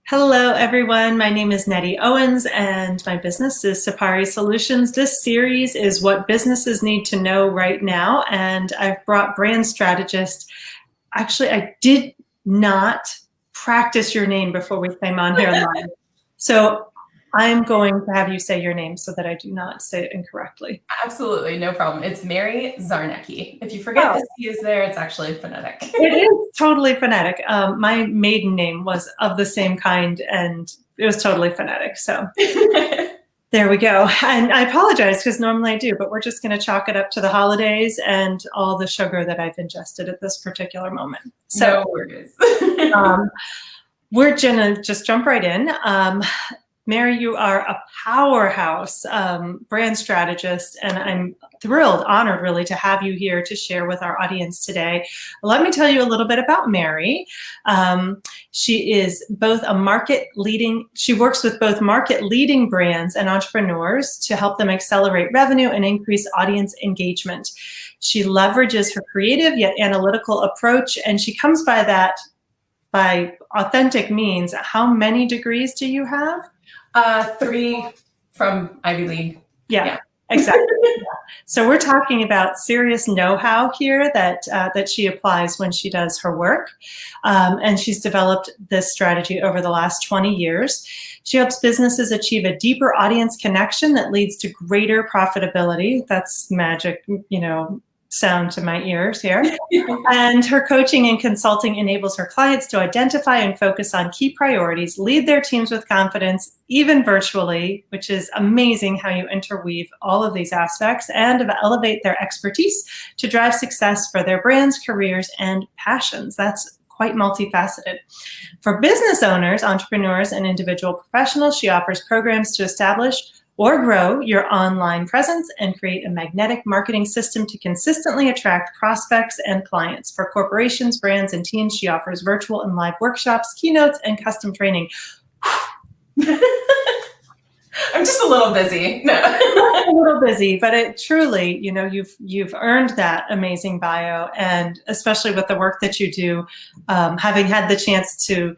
Hello, everyone. My name is Nettie Owens, and my business is Sapari Solutions. This series is what businesses need to know right now, and I've brought brand strategist. Actually, I did not practice your name before we came on here live, so I'm going to have you say your name so that I do not say it incorrectly. Absolutely, no problem. It's Mary Czarnecki. If you forget the C is there, it's actually phonetic. It is totally phonetic. My maiden name was of the same kind, and it was totally phonetic. So there we go. And I apologize because normally I do, but we're just going to chalk it up to the holidays and all the sugar that I've ingested at this particular moment. So no worries. We're going to just jump right in. Mary, you are a powerhouse brand strategist, and I'm thrilled, honored really, to have you here to share with our audience today. Let me tell you a little bit about Mary. She is both she works with both market leading brands and entrepreneurs to help them accelerate revenue and increase audience engagement. She leverages her creative yet analytical approach, and she comes by that by authentic means. How many degrees do you have? 3 from Ivy League. Yeah. Exactly. Yeah. So we're talking about serious know-how here that she applies when she does her work. And she's developed this strategy over the last 20 years. She helps businesses achieve a deeper audience connection that leads to greater profitability. That's magic, sound to my ears here. And her coaching and consulting enables her clients to identify and focus on key priorities, lead their teams with confidence, even virtually, which is amazing how you interweave all of these aspects, and elevate their expertise to drive success for their brands, careers, and passions. That's quite multifaceted. For business owners, entrepreneurs, and individual professionals, she offers programs to establish or grow your online presence and create a magnetic marketing system to consistently attract prospects and clients. For corporations, brands, and teams, she offers virtual and live workshops, keynotes, and custom training. I'm just a little busy. No. A little busy, but it truly, you've earned that amazing bio, and especially with the work that you do, having had the chance to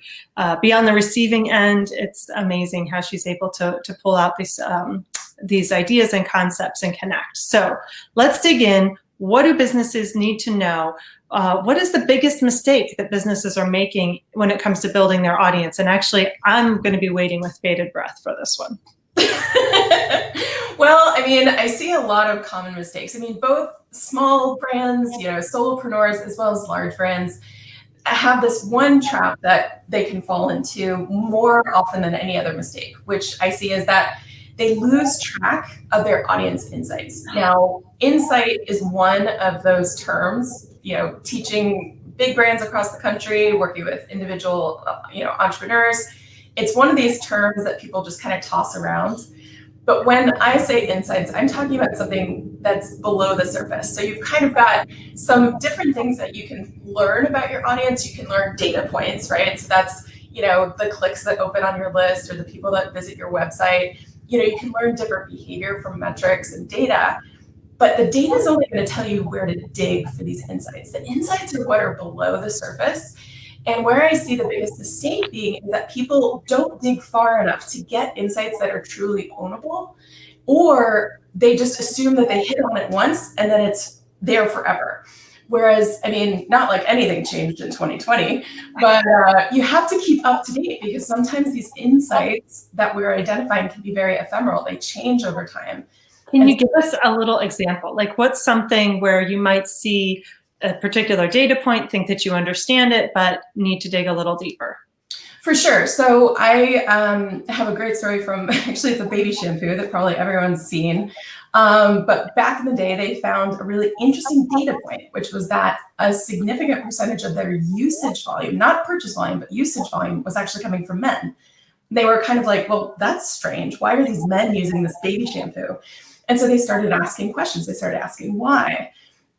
be on the receiving end, it's amazing how she's able to pull out these ideas and concepts and connect. So let's dig in. What do businesses need to know? What is the biggest mistake that businesses are making when it comes to building their audience? And actually, I'm going to be waiting with bated breath for this one. Well, I see a lot of common mistakes. Both small brands, solopreneurs, as well as large brands have this one trap that they can fall into more often than any other mistake, which I see is that they lose track of their audience insights. Now, insight is one of those terms, teaching big brands across the country, working with individual, entrepreneurs. It's one of these terms that people just kind of toss around. But when I say insights, I'm talking about something that's below the surface. So you've kind of got some different things that you can learn about your audience. You can learn data points, right? So that's, the clicks that open on your list or the people that visit your website. You can learn different behavior from metrics and data. But the data is only going to tell you where to dig for these insights. The insights are what are below the surface. And where I see the biggest mistake being is that people don't dig far enough to get insights that are truly ownable, or they just assume that they hit on it once and then it's there forever. Whereas, not like anything changed in 2020, but you have to keep up to date, because sometimes these insights that we're identifying can be very ephemeral. They change over time. Can you give us a little example? Like, what's something where you might see a particular data point, think that you understand it, but need to dig a little deeper? For sure. So I have a great story from, actually, it's a baby shampoo that probably everyone's seen. But back in the day, they found a really interesting data point, which was that a significant percentage of their usage volume, not purchase volume, but usage volume, was actually coming from men. They were kind of like, well, that's strange. Why are these men using this baby shampoo? And so they started asking questions. They started asking why.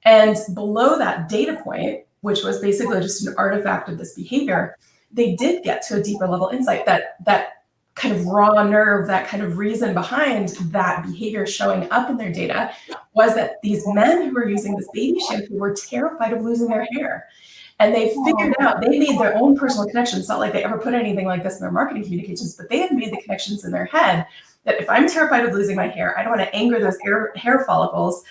And below that data point, which was basically just an artifact of this behavior, they did get to a deeper level insight, that kind of raw nerve, that kind of reason behind that behavior showing up in their data was that these men who were using this baby shampoo were terrified of losing their hair. And they figured out, they made their own personal connections. It's not like they ever put anything like this in their marketing communications, but they had made the connections in their head that if I'm terrified of losing my hair, I don't want to anger those hair follicles.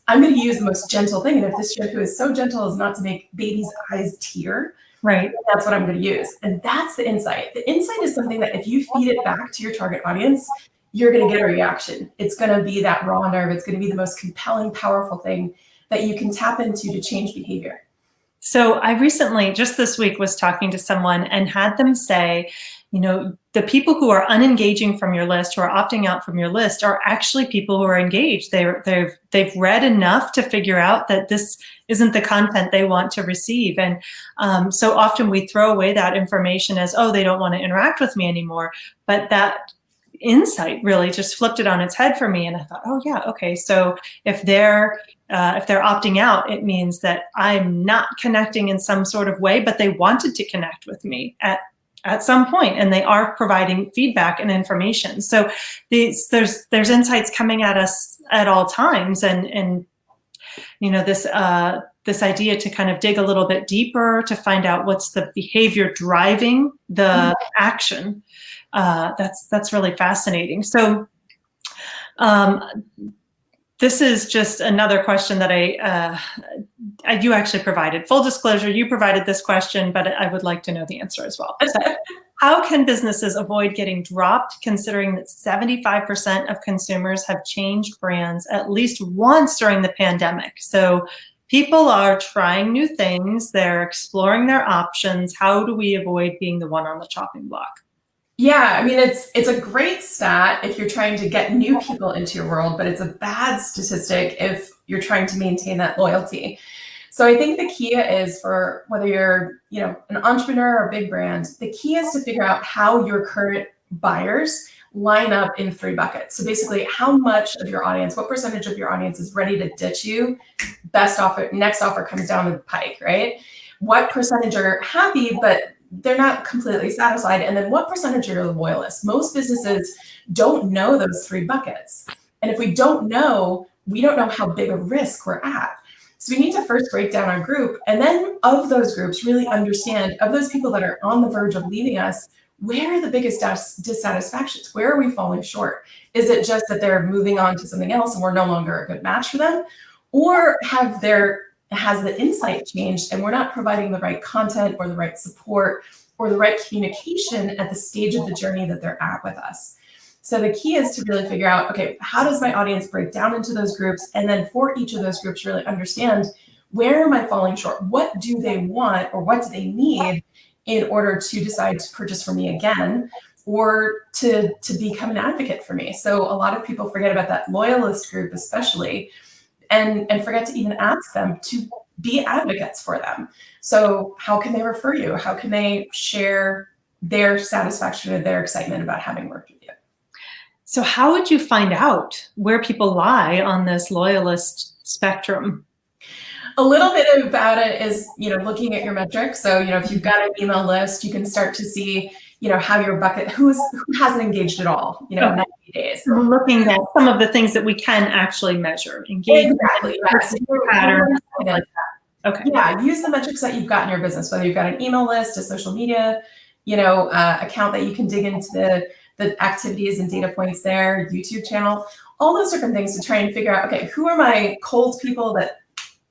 I'm going to use the most gentle thing. And if this shampoo is so gentle as not to make baby's eyes tear, Right. that's what I'm going to use. And that's the insight. The insight is something that if you feed it back to your target audience, you're going to get a reaction. It's going to be that raw nerve. It's going to be the most compelling, powerful thing that you can tap into to change behavior. So I recently, just this week, was talking to someone and had them say, you know, the people who are unengaging from your list, who are opting out from your list, are actually people who are engaged. They've read enough to figure out that this isn't the content they want to receive. And so often we throw away that information as, oh, they don't want to interact with me anymore. But that insight really just flipped it on its head for me. And I thought, oh yeah, okay. So if they're opting out, it means that I'm not connecting in some sort of way, but they wanted to connect with me at some point, and they are providing feedback and information. So there's insights coming at us at all times, and you know, this idea to kind of dig a little bit deeper to find out what's the behavior driving the action. That's really fascinating. So this is just another question that you actually provided. Full disclosure, you provided this question, but I would like to know the answer as well. So, how can businesses avoid getting dropped, considering that 75% of consumers have changed brands at least once during the pandemic? So people are trying new things, they're exploring their options. How do we avoid being the one on the chopping block? Yeah, I mean, it's a great stat if you're trying to get new people into your world, but it's a bad statistic if you're trying to maintain that loyalty. So I think the key is, for whether you're, you know, an entrepreneur or a big brand, the key is to figure out how your current buyers line up in 3 buckets. So basically, how much of your audience, what percentage of your audience is ready to ditch you? Best offer, next offer comes down the pike, right? What percentage are happy, but they're not completely satisfied? And then what percentage are your loyalists? Most businesses don't know those 3 buckets. And if we don't know how big a risk we're at. So we need to first break down our group, and then of those groups, really understand, of those people that are on the verge of leaving us, where are the biggest dissatisfactions? Where are we falling short? Is it just that they're moving on to something else and we're no longer a good match for them? Or has the insight changed and we're not providing the right content or the right support or the right communication at the stage of the journey that they're at with us? So the key is to really figure out, okay, how does my audience break down into those groups? And then for each of those groups, really understand, where am I falling short? What do they want, or what do they need in order to decide to purchase from me again, or to become an advocate for me? So a lot of people forget about that loyalist group, especially, and forget to even ask them to be advocates for them. So how can they refer you? How can they share their satisfaction or their excitement about having worked with you? So how would you find out where people lie on this loyalist spectrum? A little bit about it is, you know, looking at your metrics. So, you know, if you've got an email list, you can start to see, you know, how your bucket, who hasn't engaged at all, you know, 90 days. We're looking at some of the things that we can actually measure. Engagement, exactly. Yes. patterns, like that. Okay. Yeah, use the metrics that you've got in your business, whether you've got an email list, a social media, you know, account that you can dig into the activities and data points there, YouTube channel, all those different things to try and figure out, okay, who are my cold people that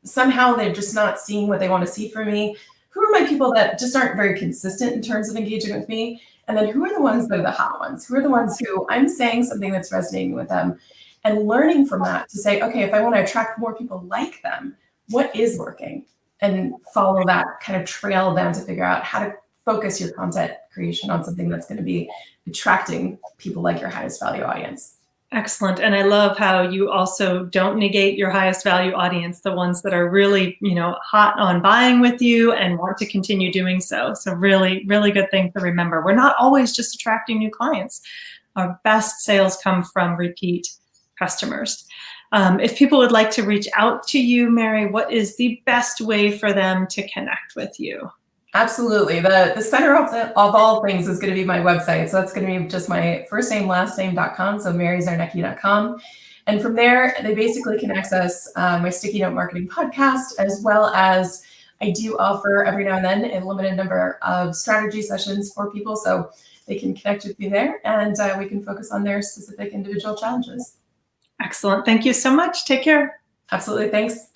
somehow they're just not seeing what they want to see from me? Who are my people that just aren't very consistent in terms of engaging with me? And then who are the ones that are the hot ones? Who are the ones who I'm saying something that's resonating with them, and learning from that to say, okay, if I want to attract more people like them, what is working? And follow that kind of trail down to figure out how to focus your content creation on something that's going to be attracting people like your highest value audience. Excellent. And I love how you also don't negate your highest value audience, the ones that are really, you know, hot on buying with you and want to continue doing so. So really, really good thing to remember. We're not always just attracting new clients. Our best sales come from repeat customers. If people would like to reach out to you, Mary, what is the best way for them to connect with you? Absolutely. The center of all things is going to be my website. So that's going to be just my first name, last name.com. So maryczarnecki.com. And from there, they basically can access my Sticky Note Marketing podcast, as well as I do offer every now and then a limited number of strategy sessions for people, so they can connect with me there, and we can focus on their specific individual challenges. Excellent. Thank you so much. Take care. Absolutely. Thanks.